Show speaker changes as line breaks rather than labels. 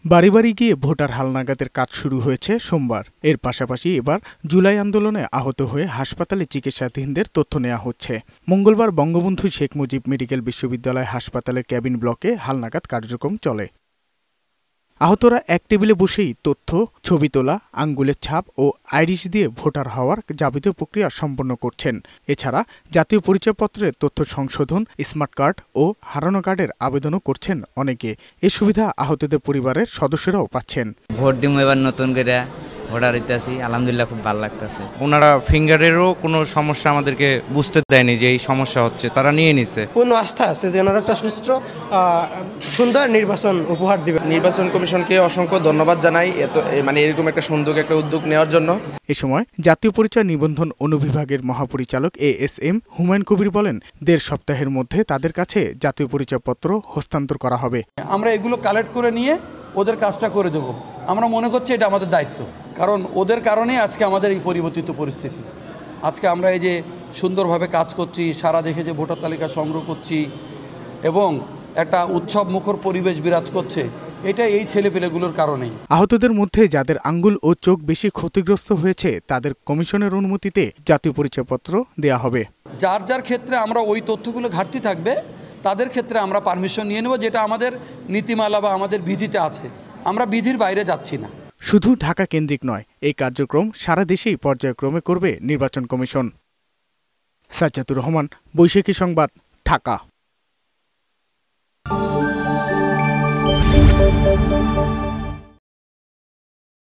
বাড়ি বাড়ি গিয়ে ভোটার হালনাগাদের কাজ শুরু হয়েছে সোমবার। এর পাশাপাশি এবার জুলাই আন্দোলনে আহত হয়ে হাসপাতালে চিকিৎসাধীনদের তথ্য নেওয়া হচ্ছে। মঙ্গলবার বঙ্গবন্ধু শেখ মুজিব মেডিকেল বিশ্ববিদ্যালয় হাসপাতালের ক্যাবিন ব্লকে হালনাগাদ কার্যক্রম চলে। আহতরা এক টেবিলে বসেই তথ্য, ছবি তোলা, আঙ্গুলের ছাপ ও আইরিশ দিয়ে ভোটার হওয়ার যাবতীয় প্রক্রিয়া সম্পন্ন করছেন। এছাড়া জাতীয় পরিচয়পত্রের তথ্য সংশোধন, স্মার্ট কার্ড ও হারানো কার্ডের আবেদনও করছেন অনেকে। এ সুবিধা আহতদের পরিবারের সদস্যরাও পাচ্ছেন।
ভোট দিব এবার নতুন করে ভোটার হইতেছি, আলহামদুলিল্লাহ খুব ভালো লাগতেছে।
ওনারা ফিঙ্গারেরও কোনো সমস্যা আমাদেরকে বুঝতে দেয়নি যে এই সমস্যা হচ্ছে, তারা নিয়ে নিছে।
পূর্ণ আস্থা আছে যে ওনারা একটা সুন্দর নির্বাচন উপহার দিবে।
নির্বাচন কমিশনকে অসংখ্য ধন্যবাদ জানাই এরকম একটা সুন্দর একটা উদ্যোগ নেওয়ার জন্য।
এ সময় জাতীয় পরিচয় নিবন্ধন অনুবিভাগের মহাপরিচালক ASM হুমায়ুন কবির বলেন, ১.৫ সপ্তাহের মধ্যে তাদের কাছে জাতীয় পরিচয়পত্র হস্তান্তর করা হবে।
আমরা এগুলো কালেক্ট করে নিয়ে ওদের কাজটা করে দেব। আমরা মনে করছি এটা আমাদের দায়িত্ব, কারণ ওদের কারণে আজকে আমাদের এই পরিবর্তিত পরিস্থিতি। আজকে আমরা এই যে সুন্দরভাবে কাজ করছি, সারা দেশে যে ভোটার তালিকা সংগ্রহ করছি এবং একটা উৎসব মুখর পরিবেশ বিরাজ করছে, এটা এই ছেলেপেলেগুলোর কারণেই।
আহতদের মধ্যে যাদের আঙ্গুল ও চোখ বেশি ক্ষতিগ্রস্ত হয়েছে তাদের কমিশনের অনুমতিতে জাতীয় পরিচয়পত্র দেয়া হবে।
যার যার ক্ষেত্রে আমরা ওই তথ্যগুলো ঘাটতি থাকবে তাদের ক্ষেত্রে আমরা পারমিশন নিয়ে নেব, যেটা আমাদের নীতিমালা বা আমাদের বিধিতে আছে। আমরা বিধির বাইরে যাচ্ছি না।
শুধু ঢাকা কেন্দ্রিক নয়, এই কার্যক্রম সারা দেশেই পর্যায়ক্রমে করবে নির্বাচন কমিশন। সাজ্জাদুর রহমান, বৈশাখী সংবাদ, ঢাকা।